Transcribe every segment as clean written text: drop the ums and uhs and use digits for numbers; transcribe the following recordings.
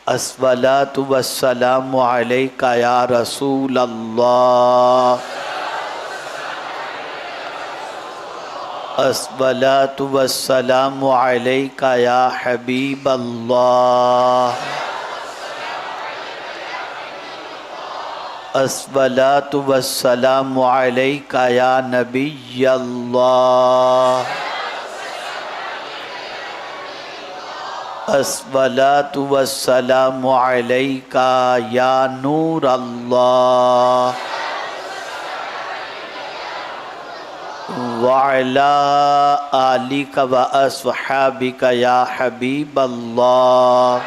الصلاۃ والسلام علیک یا رسول اللہ، الصلاۃ والسلام علیک یا حبیب اللہ، الصلاۃ والسلام علیک یا نبی اللہ، الصلاۃ والسلام علیک یا نور اللہ، وعلی آلک و اصحابک یا حبیب اللہ،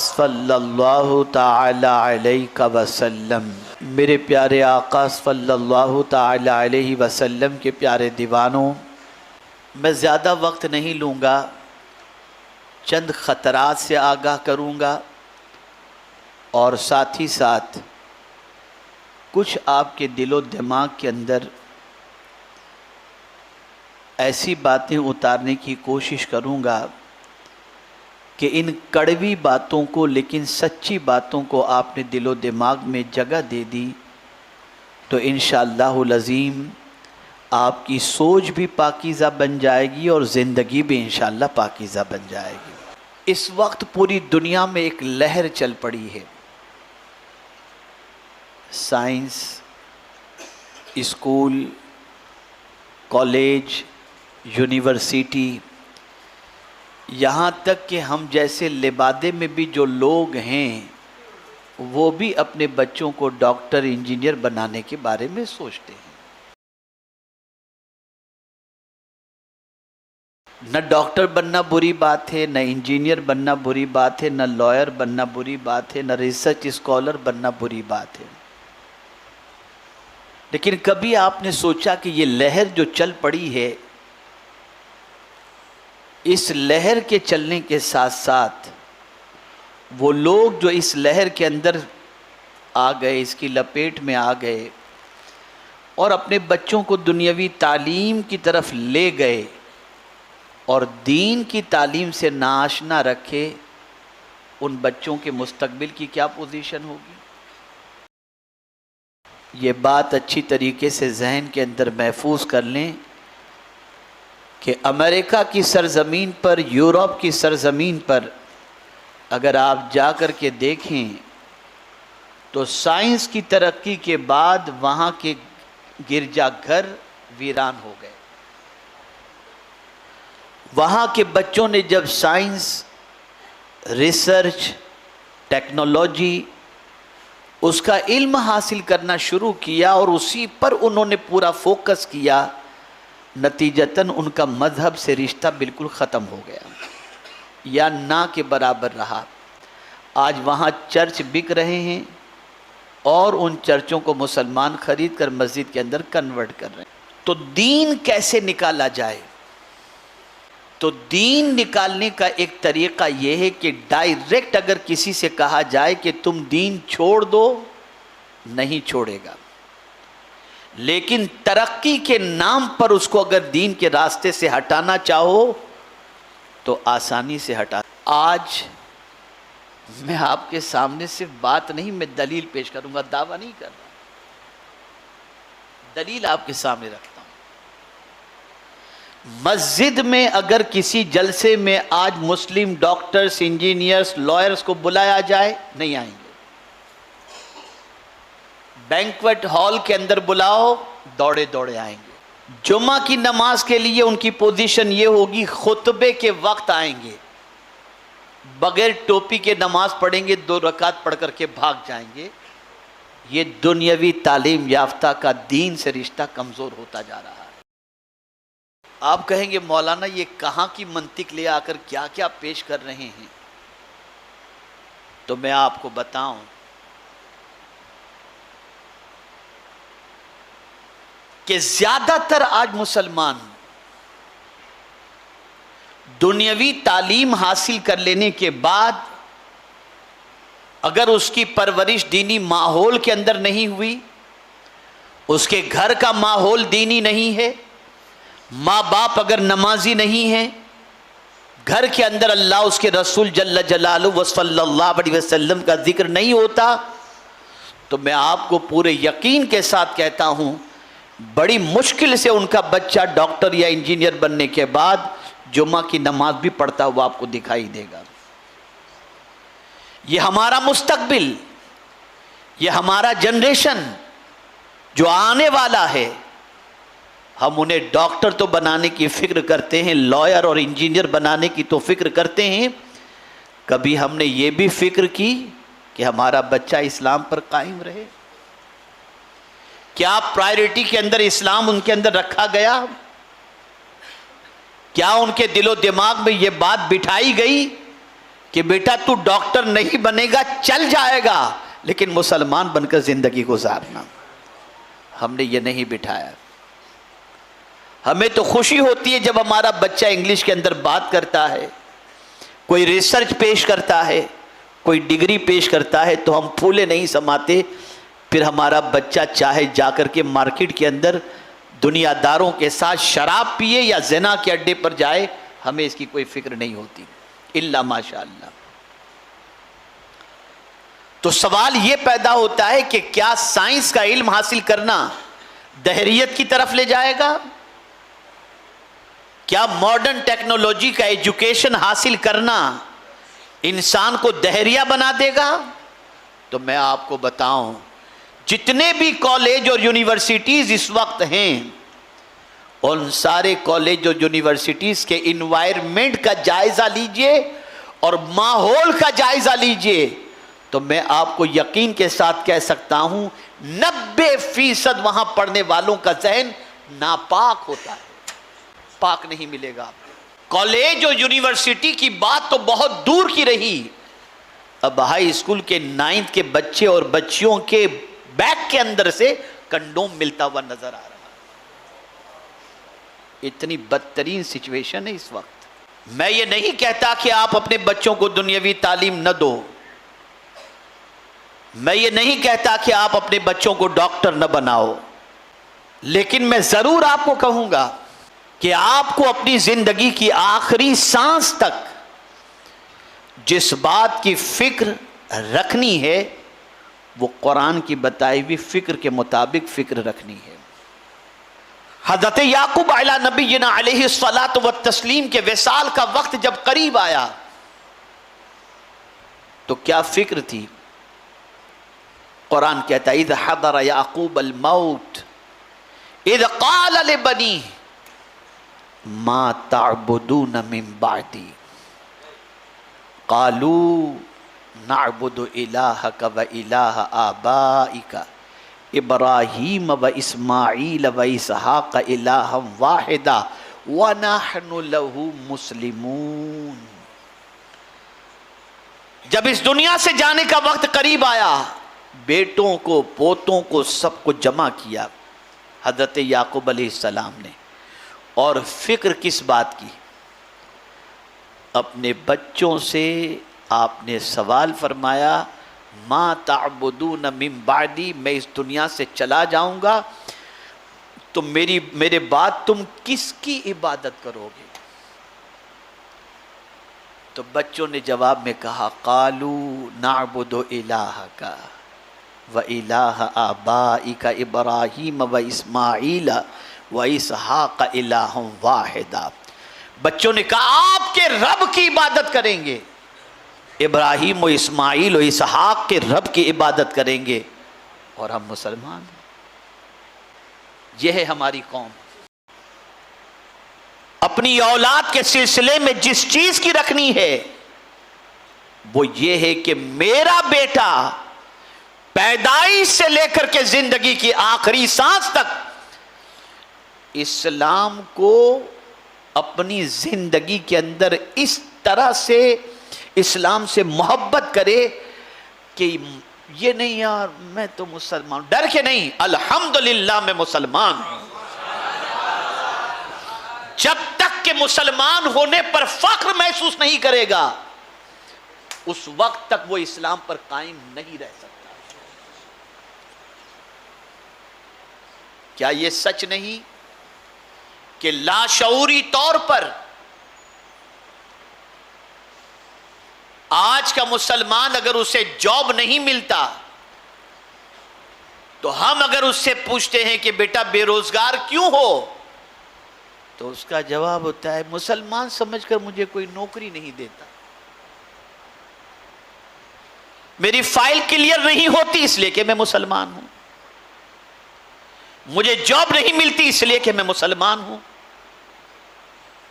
صلی اللہ تعالی علیہ وسلم۔ میرے پیارے آقا صلی اللہ تعالی علیہ وسلم کے پیارے دیوانوں، میں زیادہ وقت نہیں لوں گا، چند خطرات سے آگاہ کروں گا اور ساتھ ہی ساتھ کچھ آپ کے دل و دماغ کے اندر ایسی باتیں اتارنے کی کوشش کروں گا کہ ان کڑوی باتوں کو لیکن سچی باتوں کو آپ نے دل و دماغ میں جگہ دے دی تو انشاءاللہ العظیم آپ کی سوچ بھی پاکیزہ بن جائے گی اور زندگی بھی انشاءاللہ پاکیزہ بن جائے گی۔ اس وقت پوری دنیا میں ایک لہر چل پڑی ہے، سائنس، اسکول، کالج، یونیورسٹی، یہاں تک کہ ہم جیسے لبادے میں بھی جو لوگ ہیں وہ بھی اپنے بچوں کو ڈاکٹر انجینئر بنانے کے بارے میں سوچتے ہیں۔ نہ ڈاکٹر بننا بری بات ہے، نہ انجینئر بننا بری بات ہے، نہ لائر بننا بری بات ہے، نہ ریسرچ اسکالر بننا بری بات ہے، لیکن کبھی آپ نے سوچا کہ یہ لہر جو چل پڑی ہے، اس لہر کے چلنے کے ساتھ ساتھ وہ لوگ جو اس لہر کے اندر آ گئے، اس کی لپیٹ میں آ گئے اور اپنے بچوں کو دنیاوی تعلیم کی طرف لے گئے اور دین کی تعلیم سے ناآشنا رکھے، ان بچوں کے مستقبل کی کیا پوزیشن ہوگی؟ یہ بات اچھی طریقے سے ذہن کے اندر محفوظ کر لیں کہ امریکہ کی سرزمین پر، یورپ کی سرزمین پر اگر آپ جا کر کے دیکھیں تو سائنس کی ترقی کے بعد وہاں کے گرجا گھر ویران ہو گئے۔ وہاں کے بچوں نے جب سائنس، ریسرچ، ٹیکنالوجی، اس کا علم حاصل کرنا شروع کیا اور اسی پر انہوں نے پورا فوکس کیا، نتیجتاً ان کا مذہب سے رشتہ بالکل ختم ہو گیا یا نہ کے برابر رہا۔ آج وہاں چرچ بک رہے ہیں اور ان چرچوں کو مسلمان خرید کر مسجد کے اندر کنورٹ کر رہے ہیں۔ تو دین کیسے نکالا جائے؟ تو دین نکالنے کا ایک طریقہ یہ ہے کہ ڈائریکٹ اگر کسی سے کہا جائے کہ تم دین چھوڑ دو، نہیں چھوڑے گا، لیکن ترقی کے نام پر اس کو اگر دین کے راستے سے ہٹانا چاہو تو آسانی سے ہٹا۔ آج میں آپ کے سامنے صرف بات نہیں، میں دلیل پیش کروں گا، دعویٰ نہیں کر رہا، دلیل آپ کے سامنے رکھتا ہوں۔ مسجد میں اگر کسی جلسے میں آج مسلم ڈاکٹرز، انجینئرز، لائرز کو بلایا جائے، نہیں آئیں گے۔ بینکویٹ ہال کے اندر بلاؤ، دوڑے دوڑے آئیں گے۔ جمعہ کی نماز کے لیے ان کی پوزیشن یہ ہوگی، خطبے کے وقت آئیں گے، بغیر ٹوپی کے نماز پڑھیں گے، 2 رکعت پڑھ کر کے بھاگ جائیں گے۔ یہ دنیاوی تعلیم یافتہ کا دین سے رشتہ کمزور ہوتا جا رہا ہے۔ آپ کہیں گے مولانا یہ کہاں کی منطق لے آ کر کیا کیا پیش کر رہے ہیں؟ تو میں آپ کو بتاؤں، کہ زیادہ تر آج مسلمان دنیاوی تعلیم حاصل کر لینے کے بعد اگر اس کی پرورش دینی ماحول کے اندر نہیں ہوئی، اس کے گھر کا ماحول دینی نہیں ہے، ماں باپ اگر نمازی نہیں ہیں، گھر کے اندر اللہ اس کے رسول جل جلالہ و صلی اللہ علیہ وسلم کا ذکر نہیں ہوتا تو میں آپ کو پورے یقین کے ساتھ کہتا ہوں بڑی مشکل سے ان کا بچہ ڈاکٹر یا انجینئر بننے کے بعد جمعہ کی نماز بھی پڑھتا ہوا آپ کو دکھائی دے گا۔ یہ ہمارا مستقبل، یہ ہمارا جنریشن جو آنے والا ہے، ہم انہیں ڈاکٹر تو بنانے کی فکر کرتے ہیں، لائر اور انجینئر بنانے کی تو فکر کرتے ہیں، کبھی ہم نے یہ بھی فکر کی کہ ہمارا بچہ اسلام پر قائم رہے؟ کیا پرائیورٹی کے اندر اسلام ان کے اندر رکھا گیا؟ کیا ان کے دل و دماغ میں یہ بات بٹھائی گئی کہ بیٹا تو ڈاکٹر نہیں بنے گا، چل جائے گا لیکن مسلمان بن کر زندگی گزارنا؟ ہم نے یہ نہیں بٹھایا۔ ہمیں تو خوشی ہوتی ہے جب ہمارا بچہ انگلش کے اندر بات کرتا ہے، کوئی ریسرچ پیش کرتا ہے، کوئی ڈگری پیش کرتا ہے تو ہم پھولے نہیں سماتے۔ پھر ہمارا بچہ چاہے جا کر کے مارکیٹ کے اندر دنیا داروں کے ساتھ شراب پیے یا زنا کے اڈے پر جائے، ہمیں اس کی کوئی فکر نہیں ہوتی الا ماشاء اللہ۔ تو سوال یہ پیدا ہوتا ہے کہ کیا سائنس کا علم حاصل کرنا دہریت کی طرف لے جائے گا؟ کیا ماڈرن ٹیکنالوجی کا ایجوکیشن حاصل کرنا انسان کو دہریہ بنا دے گا؟ تو میں آپ کو بتاؤں، جتنے بھی کالج اور یونیورسٹیز اس وقت ہیں، ان سارے کالج اور یونیورسٹیز کے انوائرمنٹ کا جائزہ لیجئے اور ماحول کا جائزہ لیجئے تو میں آپ کو یقین کے ساتھ کہہ سکتا ہوں 90% وہاں پڑھنے والوں کا ذہن ناپاک ہوتا ہے، پاک نہیں ملے گا۔ کالج اور یونیورسٹی کی بات تو بہت دور کی رہی، اب ہائی اسکول کے 9th کے بچے اور بچیوں کے بیگ کے اندر سے کنڈوم ملتا ہوا نظر آ رہا ہے۔ اتنی بدترین سچویشن ہے اس وقت۔ میں یہ نہیں کہتا کہ آپ اپنے بچوں کو دنیاوی تعلیم نہ دو، میں یہ نہیں کہتا کہ آپ اپنے بچوں کو ڈاکٹر نہ بناؤ، لیکن میں ضرور آپ کو کہوں گا کہ آپ کو اپنی زندگی کی آخری سانس تک جس بات کی فکر رکھنی ہے وہ قرآن کی بتائی ہوئی فکر کے مطابق فکر رکھنی ہے۔ حضرت یعقوب علیہ نبینا علیہ الصلاۃ والتسلیم کے وصال کا وقت جب قریب آیا تو کیا فکر تھی؟ قرآن کہتا ہے اذ حضر یعقوب الموت اذ قال لبنیہ ما تعبدون من بعدی قالوا نعبد الہک و الہ آبائک ابراہیم و اسماعیل و اسحاق الہا واحدا ونحن لہ مسلمون۔ جب اس دنیا سے جانے کا وقت قریب آیا، بیٹوں کو، پوتوں کو، سب کو جمع کیا حضرت یعقوب علیہ السلام نے، اور فکر کس بات کی؟ اپنے بچوں سے آپ نے سوال فرمایا ما تعبدون من بعدی، میں اس دنیا سے چلا جاؤں گا تو میرے بعد تم کس کی عبادت کرو گے؟ تو بچوں نے جواب میں کہا قالوا نعبد الہک و الہ آبائک ابراہیم و اسماعیل و اسحاق الہا واحدا۔ بچوں نے کہا آپ کے رب کی عبادت کریں گے، ابراہیم و اسماعیل و اسحاق کے رب کی عبادت کریں گے، اور ہم مسلمان ہیں۔ یہ ہے ہماری قوم، اپنی اولاد کے سلسلے میں جس چیز کی رکھنی ہے وہ یہ ہے کہ میرا بیٹا پیدائش سے لے کر کے زندگی کی آخری سانس تک اسلام کو اپنی زندگی کے اندر اس طرح سے اسلام سے محبت کرے کہ یہ نہیں یار میں تو مسلمان، ڈر کے نہیں، الحمدللہ میں مسلمان ہوں۔ جب تک کہ مسلمان ہونے پر فخر محسوس نہیں کرے گا اس وقت تک وہ اسلام پر قائم نہیں رہ سکتا۔ کیا یہ سچ نہیں کہ لاشعوری طور پر آج کا مسلمان اگر اسے جاب نہیں ملتا تو ہم اگر اس سے پوچھتے ہیں کہ بیٹا بے روزگار کیوں ہو، تو اس کا جواب ہوتا ہے مسلمان سمجھ کر مجھے کوئی نوکری نہیں دیتا، میری فائل کلیئر نہیں ہوتی اس لیے کہ میں مسلمان ہوں، مجھے جاب نہیں ملتی اس لیے کہ میں مسلمان ہوں،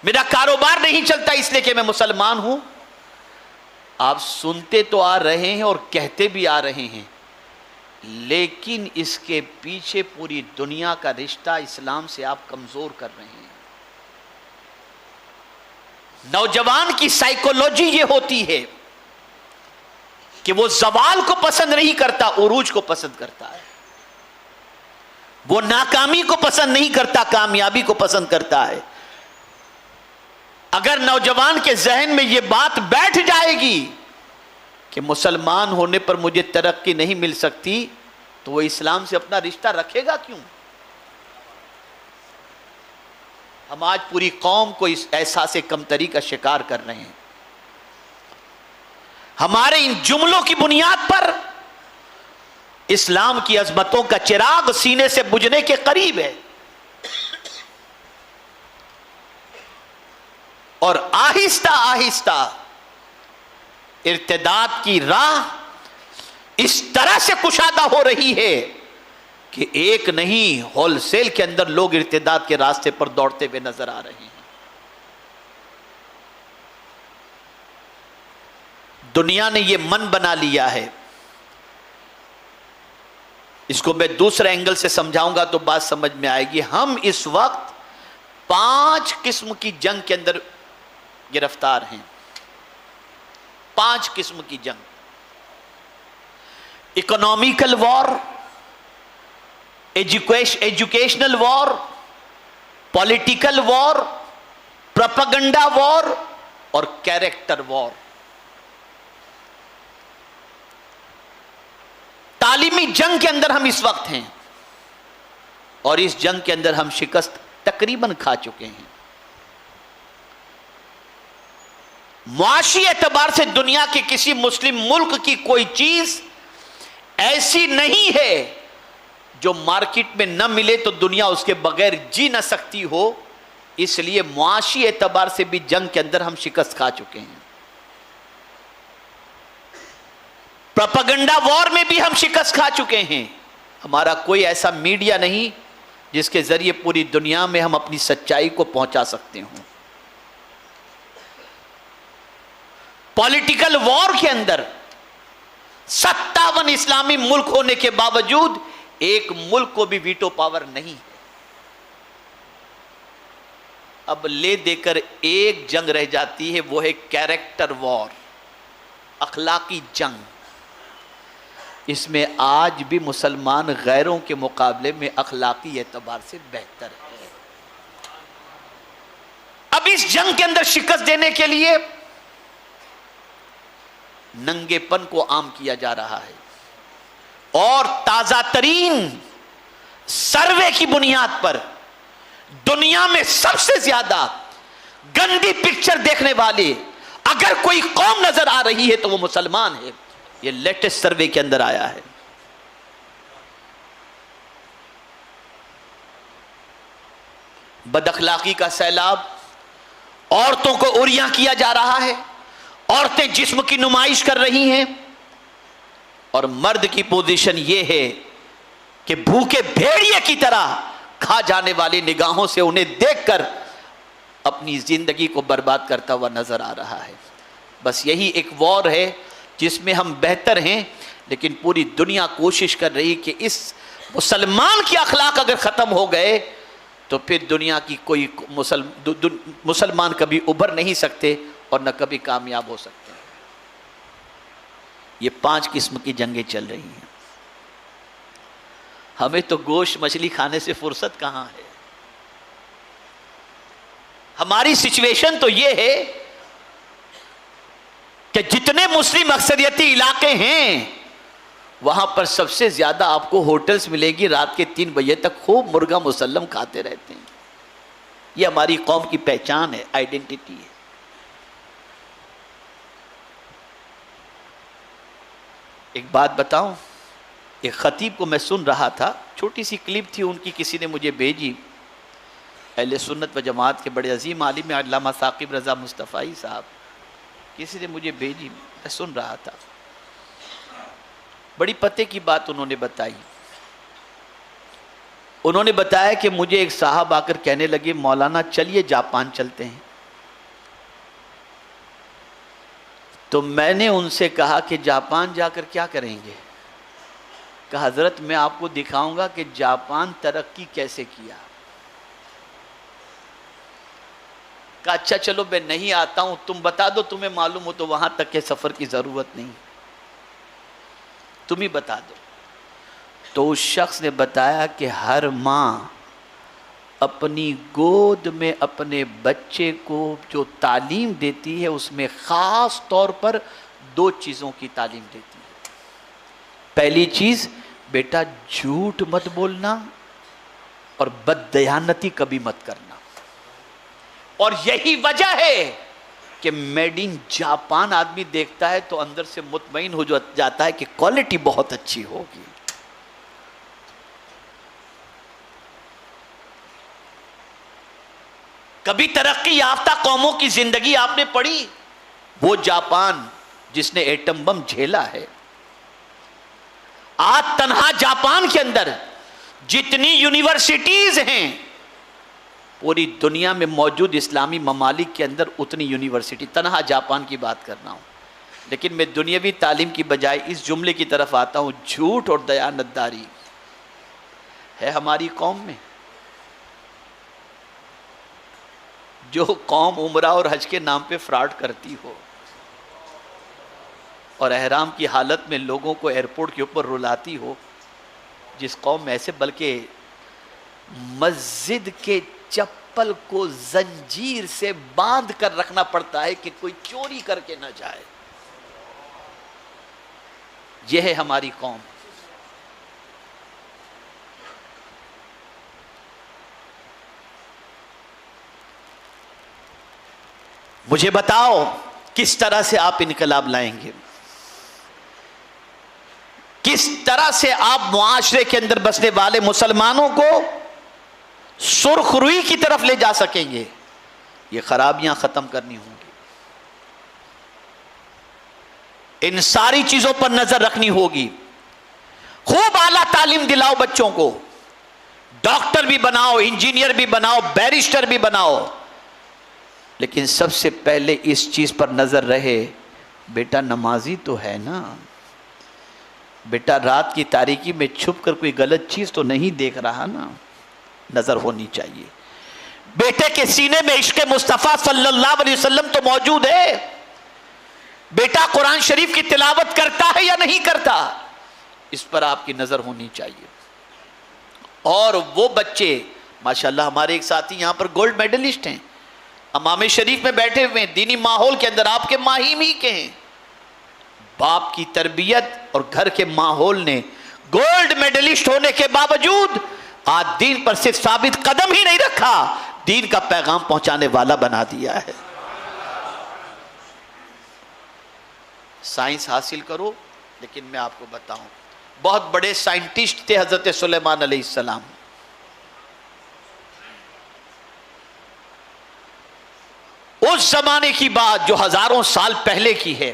میرا کاروبار نہیں چلتا اس لیے کہ میں مسلمان ہوں۔ آپ سنتے تو آ رہے ہیں اور کہتے بھی آ رہے ہیں، لیکن اس کے پیچھے پوری دنیا کا رشتہ اسلام سے آپ کمزور کر رہے ہیں۔ نوجوان کی سائیکولوجی یہ ہوتی ہے کہ وہ زوال کو پسند نہیں کرتا، عروج کو پسند کرتا ہے، وہ ناکامی کو پسند نہیں کرتا، کامیابی کو پسند کرتا ہے۔ اگر نوجوان کے ذہن میں یہ بات بیٹھ جائے گی کہ مسلمان ہونے پر مجھے ترقی نہیں مل سکتی، تو وہ اسلام سے اپنا رشتہ رکھے گا کیوں؟ ہم آج پوری قوم کو اس احساس کمتری کا شکار کر رہے ہیں۔ ہمارے ان جملوں کی بنیاد پر اسلام کی عظمتوں کا چراغ سینے سے بجھنے کے قریب ہے، اور آہستہ آہستہ ارتداد کی راہ اس طرح سے کشادہ ہو رہی ہے کہ ایک نہیں ہول سیل کے اندر لوگ ارتداد کے راستے پر دوڑتے ہوئے نظر آ رہے ہیں۔ دنیا نے یہ من بنا لیا ہے، اس کو میں دوسرے اینگل سے سمجھاؤں گا تو بات سمجھ میں آئے گی۔ ہم اس وقت 5 قسم کی جنگ کے اندر گرفتار ہیں، 5 قسم کی جنگ: اکنامیکل وار، ایجوکیشنل وار، پولیٹیکل وار، پروپیگنڈا وار اور کیریکٹر وار۔ تعلیمی جنگ کے اندر ہم اس وقت ہیں، اور اس جنگ کے اندر ہم شکست تقریباً کھا چکے ہیں۔ معاشی اعتبار سے دنیا کے کسی مسلم ملک کی کوئی چیز ایسی نہیں ہے جو مارکیٹ میں نہ ملے تو دنیا اس کے بغیر جی نہ سکتی ہو، اس لیے معاشی اعتبار سے بھی جنگ کے اندر ہم شکست کھا چکے ہیں۔ پروپیگنڈا وار میں بھی ہم شکست کھا چکے ہیں۔ ہمارا کوئی ایسا میڈیا نہیں جس کے ذریعے پوری دنیا میں ہم اپنی سچائی کو پہنچا سکتے ہوں۔ پولیٹیکل وار کے اندر 57 اسلامی ملک ہونے کے باوجود ایک ملک کو بھی ویٹو پاور نہیں ہے۔ اب لے دے کر ایک جنگ رہ جاتی ہے، وہ ہے کیریکٹر وار، اخلاقی جنگ۔ اس میں آج بھی مسلمان غیروں کے مقابلے میں اخلاقی اعتبار سے بہتر ہے۔ اب اس جنگ کے اندر شکست دینے کے لیے ننگے پن کو عام کیا جا رہا ہے، اور تازہ ترین سروے کی بنیاد پر دنیا میں سب سے زیادہ گندی پکچر دیکھنے والے اگر کوئی قوم نظر آ رہی ہے تو وہ مسلمان ہے۔ یہ لیٹسٹ سروے کے اندر آیا ہے۔ بد اخلاقی کا سیلاب، عورتوں کو عریاں کیا جا رہا ہے، عورتیں جسم کی نمائش کر رہی ہیں، اور مرد کی پوزیشن یہ ہے کہ بھوکے بھیڑیے کی طرح کھا جانے والی نگاہوں سے انہیں دیکھ کر اپنی زندگی کو برباد کرتا ہوا نظر آ رہا ہے۔ بس یہی ایک وار ہے جس میں ہم بہتر ہیں، لیکن پوری دنیا کوشش کر رہی کہ اس مسلمان کی اخلاق اگر ختم ہو گئے تو پھر دنیا کی کوئی مسلمان کبھی ابھر نہیں سکتے اور نہ کبھی کامیاب ہو سکتے۔ یہ 5 قسم کی جنگیں چل رہی ہیں۔ ہمیں تو گوشت مچھلی کھانے سے فرصت کہاں ہے؟ ہماری سچویشن تو یہ ہے کہ جتنے مسلم اکثریتی علاقے ہیں وہاں پر سب سے زیادہ آپ کو ہوٹلز ملے گی، رات کے 3 بجے تک خوب مرغا مسلم کھاتے رہتے ہیں۔ یہ ہماری قوم کی پہچان ہے، آئیڈینٹی ہے۔ ایک بات بتاؤں، ایک خطیب کو میں سن رہا تھا، چھوٹی سی کلپ تھی ان کی، کسی نے مجھے بھیجی، اہل سنت و جماعت کے بڑے عظیم عالم علامہ ثاقب رضا مصطفی صاحب، کسی نے مجھے بھیجی، میں سن رہا تھا، بڑی پتے کی بات انہوں نے بتائی۔ انہوں نے بتایا کہ مجھے ایک صاحب آ کر کہنے لگے مولانا چلیے جاپان چلتے ہیں، تو میں نے ان سے کہا کہ جاپان جا کر کیا کریں گے؟ کہا حضرت میں آپ کو دکھاؤں گا کہ جاپان ترقی کیسے کیا۔ کہا اچھا چلو میں نہیں آتا ہوں، تم بتا دو، تمہیں معلوم ہو تو وہاں تک کے سفر کی ضرورت نہیں، تم ہی بتا دو۔ تو اس شخص نے بتایا کہ ہر ماں اپنی گود میں اپنے بچے کو جو تعلیم دیتی ہے اس میں خاص طور پر 2 چیزوں کی تعلیم دیتی ہے۔ پہلی چیز، بیٹا جھوٹ مت بولنا اور بددیانتی کبھی مت کرنا، اور یہی وجہ ہے کہ میڈ ان جاپان آدمی دیکھتا ہے تو اندر سے مطمئن ہو جاتا ہے کہ کوالٹی بہت اچھی ہوگی۔ کبھی ترقی یافتہ قوموں کی زندگی آپ نے پڑھی؟ وہ جاپان جس نے ایٹم بم جھیلا ہے، آج تنہا جاپان کے اندر جتنی یونیورسٹیز ہیں پوری دنیا میں موجود اسلامی ممالک کے اندر اتنی یونیورسٹی، تنہا جاپان کی بات کرنا ہوں۔ لیکن میں دنیاوی تعلیم کی بجائے اس جملے کی طرف آتا ہوں، جھوٹ اور دیانتداری ہے ہماری قوم میں۔ جو قوم عمرہ اور حج کے نام پہ فراڈ کرتی ہو اور احرام کی حالت میں لوگوں کو ایئرپورٹ کے اوپر رلاتی ہو، جس قوم میں ایسے، بلکہ مسجد کے چپل کو زنجیر سے باندھ کر رکھنا پڑتا ہے کہ کوئی چوری کر کے نہ جائے، یہ ہے ہماری قوم۔ مجھے بتاؤ کس طرح سے آپ انقلاب لائیں گے؟ کس طرح سے آپ معاشرے کے اندر بسنے والے مسلمانوں کو سرخ روئی کی طرف لے جا سکیں گے؟ یہ خرابیاں ختم کرنی ہوں گی، ان ساری چیزوں پر نظر رکھنی ہوگی۔ خوب اعلیٰ تعلیم دلاؤ بچوں کو، ڈاکٹر بھی بناؤ، انجینئر بھی بناؤ، بیرسٹر بھی بناؤ، لیکن سب سے پہلے اس چیز پر نظر رہے، بیٹا نمازی تو ہے نا، بیٹا رات کی تاریکی میں چھپ کر کوئی غلط چیز تو نہیں دیکھ رہا نا، نظر ہونی چاہیے۔ بیٹے کے سینے میں عشق مصطفیٰ صلی اللہ علیہ وسلم تو موجود ہے، بیٹا قرآن شریف کی تلاوت کرتا ہے یا نہیں کرتا، اس پر آپ کی نظر ہونی چاہیے۔ اور وہ بچے، ماشاءاللہ ہمارے ایک ساتھی یہاں پر گولڈ میڈلسٹ ہیں، امام شریف میں بیٹھے ہوئے ہیں، دینی ماحول کے اندر آپ کے ماہیم ہی کے ہیں، باپ کی تربیت اور گھر کے ماحول نے گولڈ میڈلسٹ ہونے کے باوجود آج دین پر صرف ثابت قدم ہی نہیں رکھا، دین کا پیغام پہنچانے والا بنا دیا ہے۔ سائنس حاصل کرو، لیکن میں آپ کو بتاؤں بہت بڑے سائنٹسٹ تھے حضرت سلیمان علیہ السلام، اس زمانے کی بات جو ہزاروں سال پہلے کی ہے،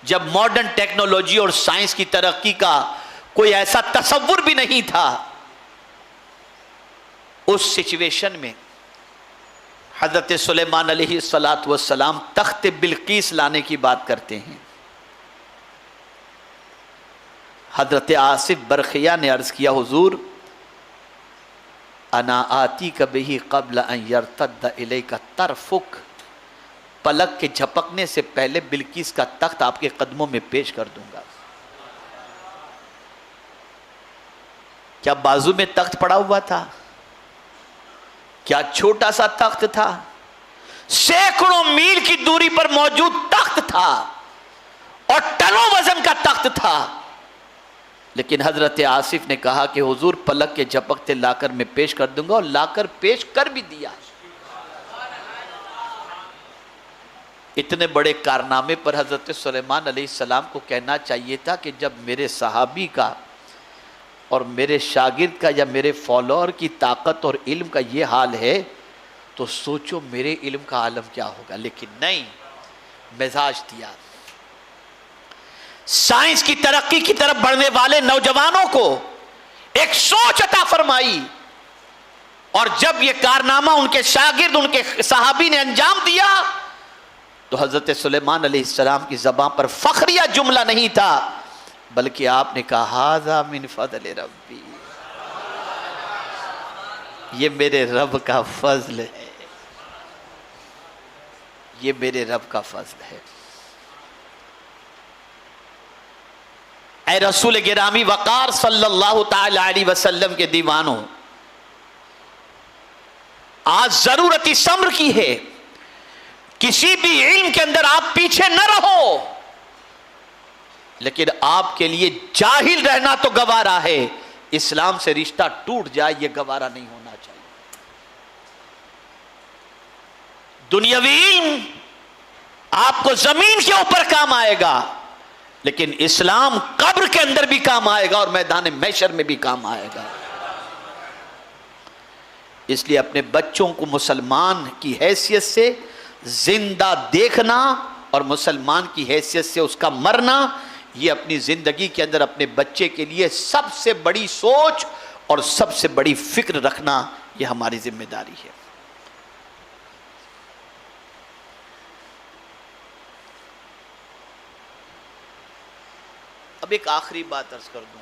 جب ماڈرن ٹیکنالوجی اور سائنس کی ترقی کا کوئی ایسا تصور بھی نہیں تھا، اس سچویشن میں حضرت سلیمان علیہ السلام تخت بلقیس لانے کی بات کرتے ہیں۔ حضرت آصف برخیہ نے عرض کیا، حضور انا آتی کبھی قبل ان یرتد الیک طرفک، پلک کے جھپکنے سے پہلے بلقیس کا تخت آپ کے قدموں میں پیش کر دوں گا۔ کیا بازو میں تخت پڑا ہوا تھا؟ کیا چھوٹا سا تخت تھا؟ سینکڑوں میل کی دوری پر موجود تخت تھا اور ٹنوں وزن کا تخت تھا، لیکن حضرت آصف نے کہا کہ حضور پلک کے جھپکتے لا کر میں پیش کر دوں گا، اور لا کر پیش کر بھی دیا۔ اتنے بڑے کارنامے پر حضرت سلیمان علیہ السلام کو کہنا چاہیے تھا کہ جب میرے صحابی کا اور میرے شاگرد کا یا میرے فالوور کی طاقت اور علم کا یہ حال ہے تو سوچو میرے علم کا عالم کیا ہوگا. لیکن نہیں، مزاج دیا. سائنس کی ترقی کی طرف بڑھنے والے نوجوانوں کو ایک سوچ عطا فرمائی، اور جب یہ کارنامہ ان کے شاگرد، ان کے صحابی نے انجام دیا تو حضرت سلیمان علیہ السلام کی زبان پر فخریہ جملہ نہیں تھا، بلکہ آپ نے کہا ھذا من فضل ربی، یہ میرے رب کا فضل ہے، یہ میرے رب کا فضل ہے. اے رسول گرامی وقار صلی اللہ تعالی علیہ وسلم کے دیوانوں، آج ضرورت اس امر کی ہے، کسی بھی علم کے اندر آپ پیچھے نہ رہو، لیکن آپ کے لیے جاہل رہنا تو گوارا ہے، اسلام سے رشتہ ٹوٹ جائے یہ گوارا نہیں ہونا چاہیے. دنیاوی علم آپ کو زمین کے اوپر کام آئے گا، لیکن اسلام قبر کے اندر بھی کام آئے گا اور میدان محشر میں بھی کام آئے گا. اس لیے اپنے بچوں کو مسلمان کی حیثیت سے زندہ دیکھنا اور مسلمان کی حیثیت سے اس کا مرنا، یہ اپنی زندگی کے اندر اپنے بچے کے لیے سب سے بڑی سوچ اور سب سے بڑی فکر رکھنا، یہ ہماری ذمہ داری ہے. اب ایک آخری بات عرض کر دوں.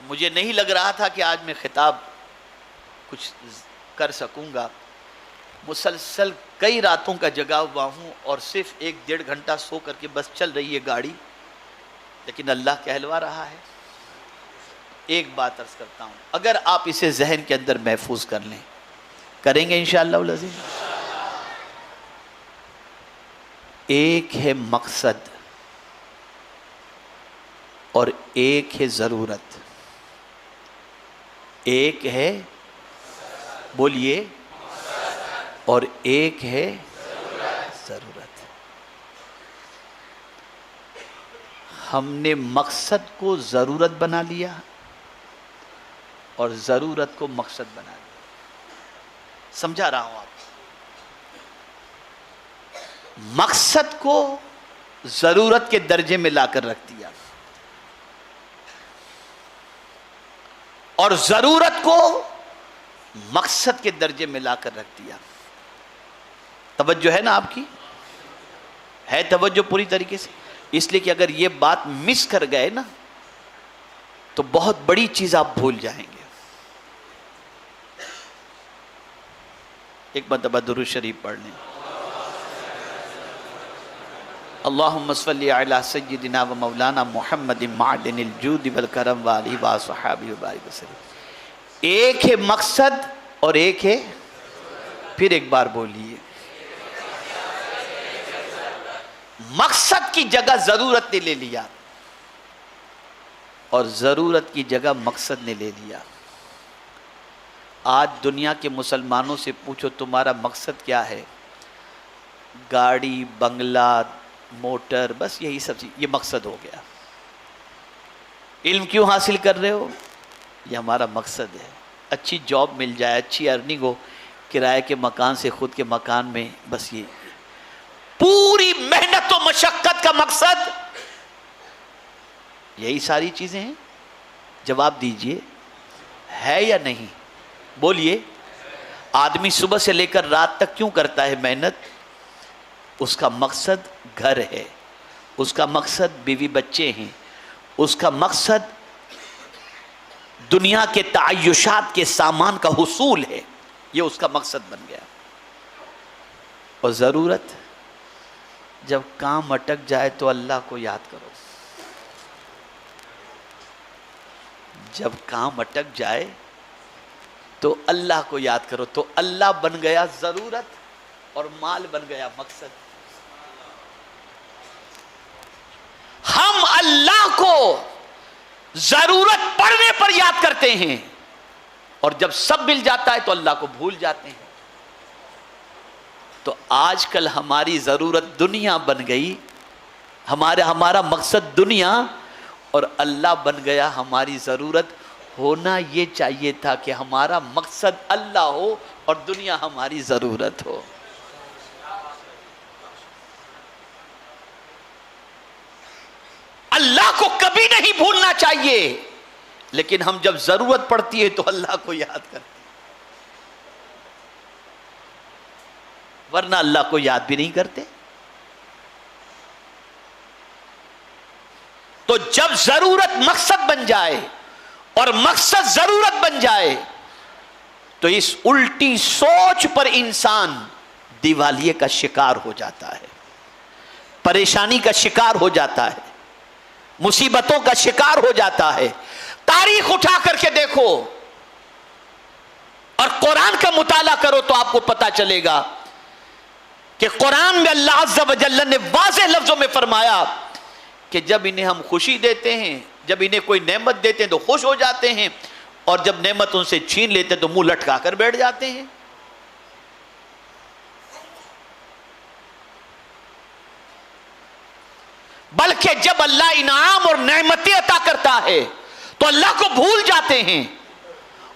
مجھے نہیں لگ رہا تھا کہ آج میں خطاب کچھ کر سکوں گا. مسلسل کئی راتوں کا جگا ہوا ہوں اور صرف 1-1.5 گھنٹہ سو کر کے بس چل رہی ہے گاڑی، لیکن اللہ کہلوا رہا ہے. ایک بات عرض کرتا ہوں، اگر آپ اسے ذہن کے اندر محفوظ کر لیں، کریں گے انشاءاللہ العظیم. ایک ہے مقصد اور ایک ہے ضرورت. ایک ہے، بولیے، اور ایک ہے ضرورت. ہم نے مقصد کو ضرورت بنا لیا اور ضرورت کو مقصد بنا لیا. سمجھا رہا ہوں آپ. مقصد کو ضرورت کے درجے میں لا کر رکھ دیا اور ضرورت کو مقصد کے درجے میں لا کر رکھ دیا. توجہ ہے نا آپ کی؟ ہے توجہ پوری طریقے سے؟ اس لیے کہ اگر یہ بات مس کر گئے نا تو بہت بڑی چیز آپ بھول جائیں گے. ایک مرتبہ درود شریف پڑھ لیں. اللہم صلی علی سیدنا و مولانا محمد معدن الجود والکرم وآلہ وصحبہ وبارک وسلم. ایک ہے مقصد اور ایک ہے، پھر ایک بار بولیے، مقصد کی جگہ ضرورت نے لے لیا اور ضرورت کی جگہ مقصد نے لے لیا. آج دنیا کے مسلمانوں سے پوچھو تمہارا مقصد کیا ہے؟ گاڑی، بنگلہ، موٹر، بس یہی سب چیز، یہ مقصد ہو گیا. علم کیوں حاصل کر رہے ہو؟ یہ ہمارا مقصد ہے. اچھی جاب مل جائے، اچھی ارننگ ہو، کرائے کے مکان سے خود کے مکان میں، بس یہ پوری محنت و مشقت کا مقصد یہی ساری چیزیں ہیں. جواب دیجئے، ہے یا نہیں؟ بولیے. آدمی صبح سے لے کر رات تک کیوں کرتا ہے محنت؟ اس کا مقصد گھر ہے، اس کا مقصد بیوی بچے ہیں، اس کا مقصد دنیا کے تعیشات کے سامان کا حصول ہے. یہ اس کا مقصد بن گیا. اور ضرورت، جب کام اٹک جائے تو اللہ کو یاد کرو. جب کام اٹک جائے تو اللہ کو یاد کرو. تو اللہ بن گیا ضرورت اور مال بن گیا مقصد. ہم اللہ کو ضرورت پڑنے پر یاد کرتے ہیں اور جب سب مل جاتا ہے تو اللہ کو بھول جاتے ہیں. تو آج کل ہماری ضرورت دنیا بن گئی، ہمارا مقصد دنیا، اور اللہ بن گیا ہماری ضرورت۔ ہونا یہ چاہیے تھا کہ ہمارا مقصد اللہ ہو اور دنیا ہماری ضرورت ہو۔ اللہ کو کبھی نہیں بھولنا چاہیے، لیکن ہم جب ضرورت پڑتی ہے تو اللہ کو یاد کرتے ہیں، ورنہ اللہ کو یاد بھی نہیں کرتے۔ تو جب ضرورت مقصد بن جائے اور مقصد ضرورت بن جائے تو اس الٹی سوچ پر انسان دیوالیے کا شکار ہو جاتا ہے، پریشانی کا شکار ہو جاتا ہے، مصیبتوں کا شکار ہو جاتا ہے۔ تاریخ اٹھا کر کے دیکھو اور قرآن کا مطالعہ کرو تو آپ کو پتا چلے گا کہ قرآن میں اللہ عز و جل نے واضح لفظوں میں فرمایا کہ جب انہیں ہم خوشی دیتے ہیں، جب انہیں کوئی نعمت دیتے ہیں تو خوش ہو جاتے ہیں، اور جب نعمت ان سے چھین لیتے ہیں تو منہ لٹکا کر بیٹھ جاتے ہیں۔ بلکہ جب اللہ انعام اور نعمتیں عطا کرتا ہے تو اللہ کو بھول جاتے ہیں،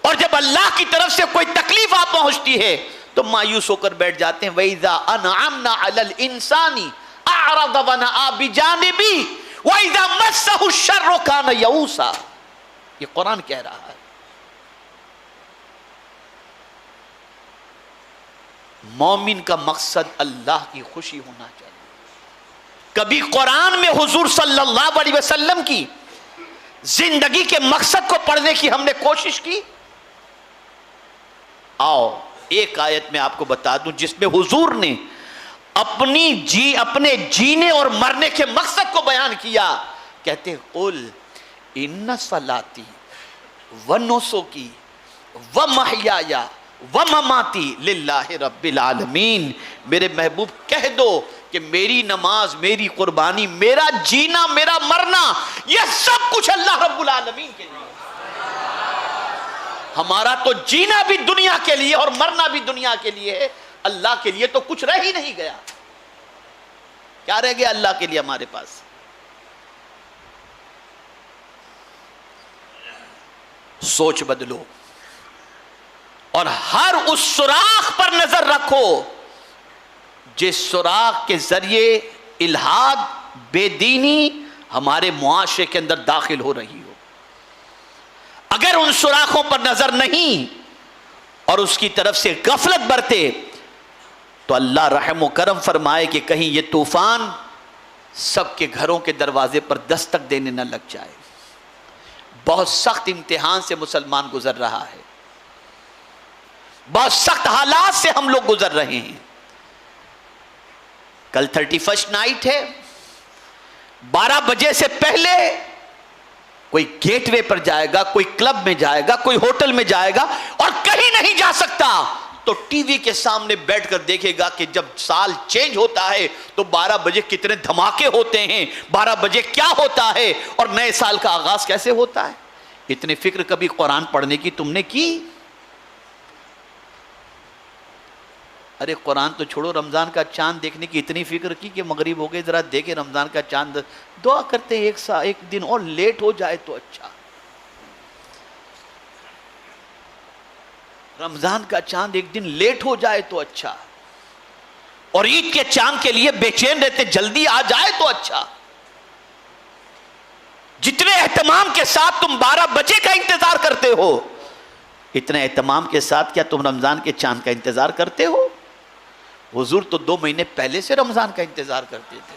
اور جب اللہ کی طرف سے کوئی تکلیف آ پہنچتی ہے تو مایوس ہو کر بیٹھ جاتے ہیں۔ وَإِذَا أَنْعَمْنَا عَلَى الْإِنسَانِ أَعْرَضَ وَنَأَىٰ بِجَانِبِهِ وَإِذَا مَسَّهُ الشَّرُّ كَانَ يَئُوسًا، یہ قرآن کہہ رہا ہے۔ مومن کا مقصد اللہ کی خوشی ہونا چاہیے۔ کبھی قرآن میں حضور صلی اللہ علیہ وسلم کی زندگی کے مقصد کو پڑھنے کی ہم نے کوشش کی؟ آؤ ایک آیت میں آپ کو بتا دوں جس میں حضور نے اپنے جینے اور مرنے کے مقصد کو بیان کیا۔ کہتے قل ان صلاتی ونسکی ومحیای ومماتی للہ رب العالمین، میرے محبوب کہہ دو کہ میری نماز، میری قربانی، میرا جینا، میرا مرنا، یہ سب کچھ اللہ رب العالمین کے لیے۔ ہمارا تو جینا بھی دنیا کے لیے اور مرنا بھی دنیا کے لیے ہے، اللہ کے لیے تو کچھ رہ ہی نہیں گیا۔ کیا رہ گیا اللہ کے لیے ہمارے پاس؟ سوچ بدلو اور ہر اس سوراخ پر نظر رکھو جس سوراخ کے ذریعے الحاد، بے دینی ہمارے معاشرے کے اندر داخل ہو رہی ہو۔ اگر ان سوراخوں پر نظر نہیں اور اس کی طرف سے غفلت برتے تو اللہ رحم و کرم فرمائے کہ کہیں یہ طوفان سب کے گھروں کے دروازے پر دستک دینے نہ لگ جائے۔ بہت سخت امتحان سے مسلمان گزر رہا ہے، بہت سخت حالات سے ہم لوگ گزر رہے ہیں۔ کل 31 نائٹ ہے، 12 بجے سے پہلے کوئی گیٹ وے پر جائے گا، کوئی کلب میں جائے گا، کوئی ہوٹل میں جائے گا اور کہیں نہیں جا سکتا تو ٹی وی کے سامنے بیٹھ کر دیکھے گا کہ جب سال چینج ہوتا ہے تو 12 بجے کتنے دھماکے ہوتے ہیں، 12 بجے کیا ہوتا ہے اور نئے سال کا آغاز کیسے ہوتا ہے۔ اتنی فکر کبھی قرآن پڑھنے کی تم نے کی؟ ارے قرآن تو چھوڑو، رمضان کا چاند دیکھنے کی اتنی فکر کی کہ مغرب ہو گئی، ذرا دیکھیں رمضان کا چاند، دعا کرتے ہیں ایک دن اور لیٹ ہو جائے تو اچھا۔ رمضان کا چاند ایک دن لیٹ ہو جائے تو اچھا، اور عید کے چاند کے لیے بے چین رہتے جلدی آ جائے تو اچھا۔ جتنے اہتمام کے ساتھ تم 12 بجے کا انتظار کرتے ہو، اتنے اہتمام کے ساتھ کیا تم رمضان کے چاند کا انتظار کرتے ہو؟ حضور تو 2 مہینے پہلے سے رمضان کا انتظار کرتے تھے۔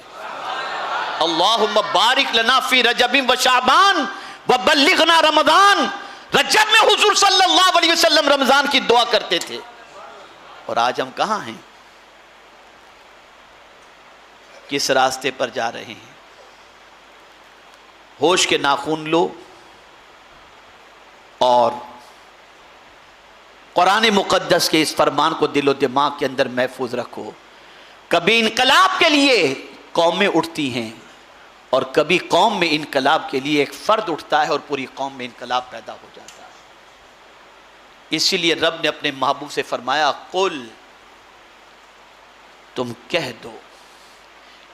اللہم بارک لنا فی رجب و شعبان وبلغنا رمضان۔ رجب میں حضور صلی اللہ علیہ وسلم رمضان کی دعا کرتے تھے، اور آج ہم کہاں ہیں؟ کس راستے پر جا رہے ہیں؟ ہوش کے ناخن لو اور قرآن مقدس کے اس فرمان کو دل و دماغ کے اندر محفوظ رکھو۔ کبھی انقلاب کے لیے قومیں اٹھتی ہیں اور کبھی قوم میں انقلاب کے لیے ایک فرد اٹھتا ہے اور پوری قوم میں انقلاب پیدا ہو جاتا ہے۔ اسی لیے رب نے اپنے محبوب سے فرمایا قل تم کہہ دو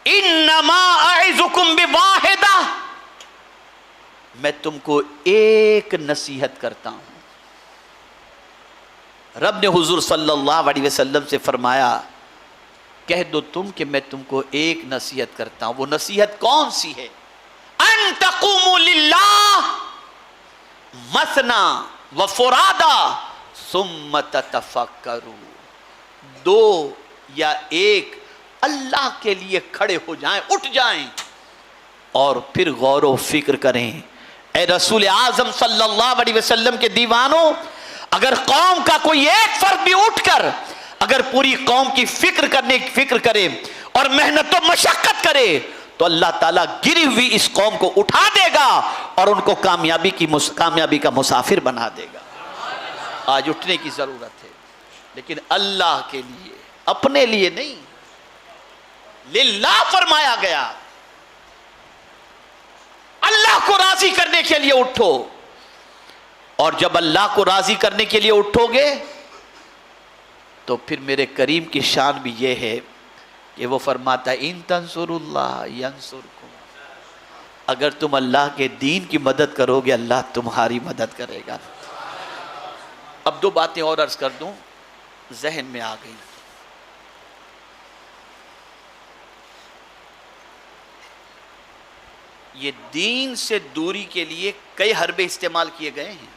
انما اعظکم بواحدہ، میں تم کو ایک نصیحت کرتا ہوں۔ رب نے حضور صلی اللہ علیہ وسلم سے فرمایا کہہ دو تم کہ میں تم کو ایک نصیحت کرتا ہوں۔ وہ نصیحت کون سی ہے؟ ان تقوموا للہ مثنا وفرادا ثم تتفکروا، دو یا ایک اللہ کے لیے کھڑے ہو جائیں، اٹھ جائیں اور پھر غور و فکر کریں۔ اے رسول اعظم صلی اللہ علیہ وسلم کے دیوانوں، اگر قوم کا کوئی ایک فرد بھی اٹھ کر اگر پوری قوم کی فکر کرے اور محنت و مشقت کرے تو اللہ تعالیٰ گری ہوئی اس قوم کو اٹھا دے گا اور ان کو کامیابی کا مسافر بنا دے گا۔ آج اٹھنے کی ضرورت ہے، لیکن اللہ کے لیے، اپنے لیے نہیں، للہ فرمایا گیا۔ اللہ کو راضی کرنے کے لیے اٹھو، اور جب اللہ کو راضی کرنے کے لیے اٹھو گے تو پھر میرے کریم کی شان بھی یہ ہے کہ وہ فرماتا ہے ان تنصروا اللہ ینصرکم، اگر تم اللہ کے دین کی مدد کرو گے اللہ تمہاری مدد کرے گا۔ اب دو باتیں اور عرض کر دوں، ذہن میں آ گئی۔ یہ دین سے دوری کے لیے کئی حربے استعمال کیے گئے ہیں۔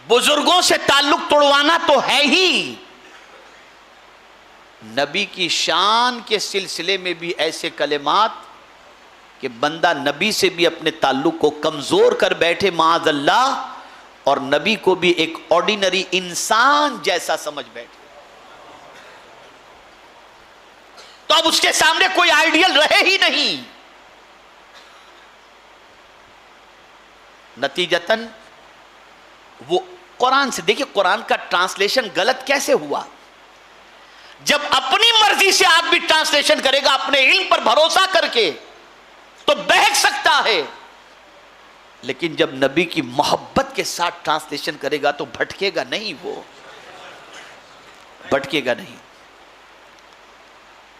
بزرگوں سے تعلق توڑوانا تو ہے ہی، نبی کی شان کے سلسلے میں بھی ایسے کلمات کہ بندہ نبی سے بھی اپنے تعلق کو کمزور کر بیٹھے معاذ اللہ، اور نبی کو بھی ایک آرڈینری انسان جیسا سمجھ بیٹھے، تو اب اس کے سامنے کوئی آئیڈیل رہے ہی نہیں۔ نتیجتاً وہ قرآن سے، دیکھیں قرآن کا ٹرانسلیشن غلط کیسے ہوا؟ جب اپنی مرضی سے آدمی ٹرانسلیشن کرے گا اپنے علم پر بھروسہ کر کے تو بہک سکتا ہے، لیکن جب نبی کی محبت کے ساتھ ٹرانسلیشن کرے گا تو بھٹکے گا نہیں، وہ بھٹکے گا نہیں۔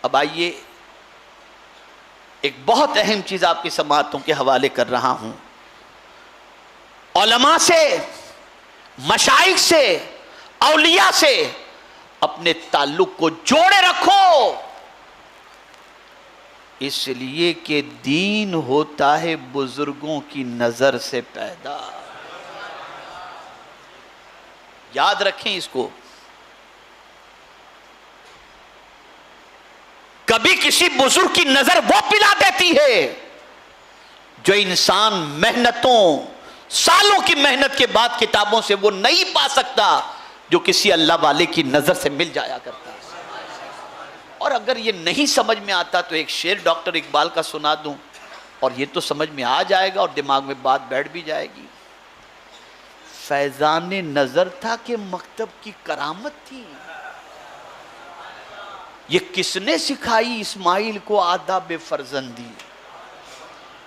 اب آئیے ایک بہت اہم چیز آپ کی سماعتوں کے حوالے کر رہا ہوں۔ علماء سے، مشائخ سے، اولیاء سے اپنے تعلق کو جوڑے رکھو، اس لیے کہ دین ہوتا ہے بزرگوں کی نظر سے پیدا۔ یاد رکھیں اس کو، کبھی کسی بزرگ کی نظر وہ پلا دیتی ہے جو انسان محنتوں، سالوں کی محنت کے بعد کتابوں سے وہ نہیں پا سکتا جو کسی اللہ والے کی نظر سے مل جایا کرتا ہے۔ اور اگر یہ نہیں سمجھ میں آتا تو ایک شعر ڈاکٹر اقبال کا سنا دوں، اور یہ تو سمجھ میں آ جائے گا اور دماغ میں بات بیٹھ بھی جائے گی۔ فیضان نظر تھا کہ مکتب کی کرامت تھی، یہ کس نے سکھائی اسماعیل کو آداب فرزندی؟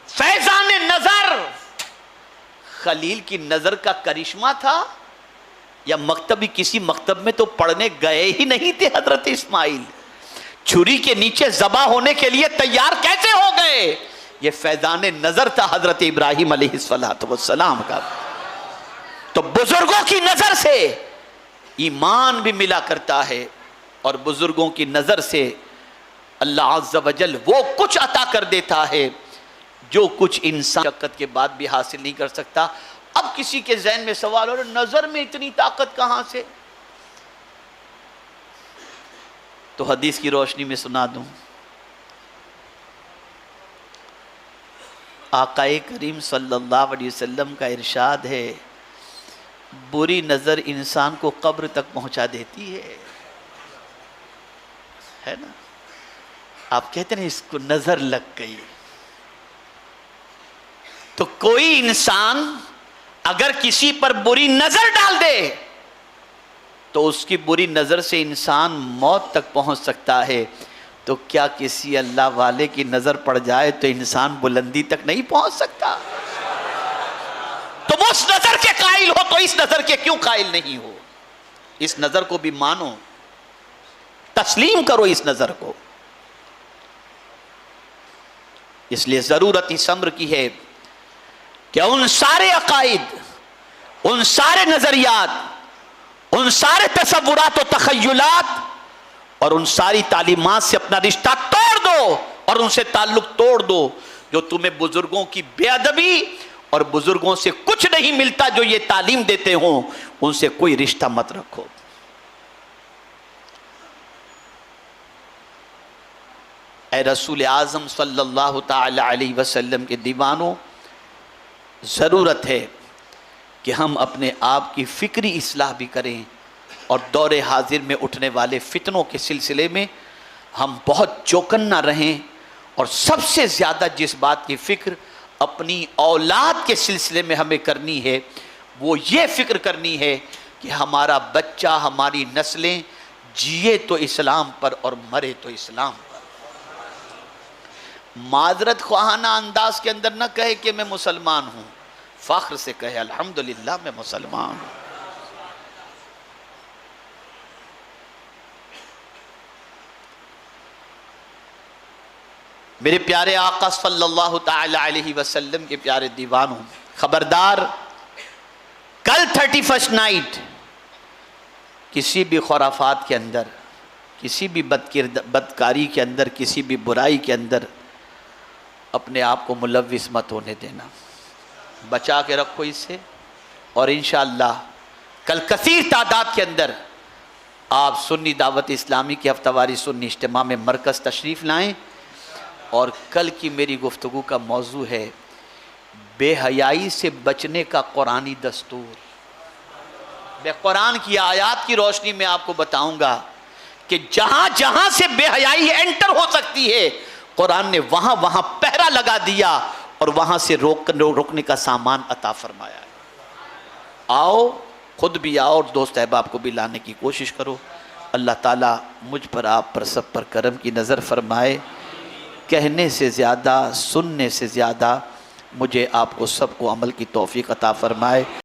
فیضان نظر خلیل کی نظر کا کرشمہ تھا، یا مکتبی کسی مکتب میں تو پڑھنے گئے ہی نہیں تھے حضرت اسماعیل، چھری کے نیچے ذبح ہونے کے لیے تیار کیسے ہو گئے؟ یہ فیضان نظر تھا حضرت ابراہیم علیہ السلام کا۔ تو بزرگوں کی نظر سے ایمان بھی ملا کرتا ہے، اور بزرگوں کی نظر سے اللہ عز و جل وہ کچھ عطا کر دیتا ہے جو کچھ انسان مشقت کے بعد بھی حاصل نہیں کر سکتا۔ اب کسی کے ذہن میں سوال ہو رہا ہے نظر میں اتنی طاقت کہاں سے؟ تو حدیث کی روشنی میں سنا دوں، آقا کریم صلی اللہ علیہ وسلم کا ارشاد ہے بری نظر انسان کو قبر تک پہنچا دیتی ہے نا؟ آپ کہتے ہیں اس کو نظر لگ گئی۔ تو کوئی انسان اگر کسی پر بری نظر ڈال دے تو اس کی بری نظر سے انسان موت تک پہنچ سکتا ہے، تو کیا کسی اللہ والے کی نظر پڑ جائے تو انسان بلندی تک نہیں پہنچ سکتا؟ تم اس نظر کے قائل ہو تو اس نظر کے کیوں قائل نہیں ہو؟ اس نظر کو بھی مانو تسلیم کرو اس نظر کو. اس لیے ضرورت اس امر کی ہے کہ ان سارے عقائد، ان سارے نظریات، ان سارے تصورات و تخیلات اور ان ساری تعلیمات سے اپنا رشتہ توڑ دو اور ان سے تعلق توڑ دو جو تمہیں بزرگوں کی بے ادبی اور بزرگوں سے کچھ نہیں ملتا جو یہ تعلیم دیتے ہوں، ان سے کوئی رشتہ مت رکھو. اے رسول اعظم صلی اللہ تعالی علیہ وسلم کے دیوانوں، ضرورت ہے کہ ہم اپنے آپ کی فکری اصلاح بھی کریں اور دور حاضر میں اٹھنے والے فتنوں کے سلسلے میں ہم بہت چوکنا رہیں. اور سب سے زیادہ جس بات کی فکر اپنی اولاد کے سلسلے میں ہمیں کرنی ہے وہ یہ فکر کرنی ہے کہ ہمارا بچہ، ہماری نسلیں جیے تو اسلام پر اور مرے تو اسلام پر. معذرت خواہانہ انداز کے اندر نہ کہے کہ میں مسلمان ہوں، فخر سے کہے الحمدللہ میں مسلمان ہوں. میرے پیارے آقا صلی اللہ تعالی علیہ وسلم کے پیارے دیوانوں، خبردار، کل 31 نائٹ کسی بھی خرافات کے اندر، کسی بھی بدکاری کے اندر، کسی بھی برائی کے اندر اپنے آپ کو ملوث مت ہونے دینا. بچا کے رکھو اس سے. اور انشاءاللہ کل کثیر تعداد کے اندر آپ سنی دعوت اسلامی کی ہفتہ واری سنی اجتماع میں مرکز تشریف لائیں. اور کل کی میری گفتگو کا موضوع ہے بے حیائی سے بچنے کا قرآنی دستور. میں قرآن کی آیات کی روشنی میں آپ کو بتاؤں گا کہ جہاں جہاں سے بے حیائی انٹر ہو سکتی ہے قرآن نے وہاں وہاں پہرا لگا دیا اور وہاں سے روکنے کا سامان عطا فرمایا ہے. آؤ، خود بھی آؤ اور دوست احباب کو بھی لانے کی کوشش کرو. اللہ تعالیٰ مجھ پر، آپ پر، سب پر کرم کی نظر فرمائے. کہنے سے زیادہ، سننے سے زیادہ مجھے آپ کو سب کو عمل کی توفیق عطا فرمائے.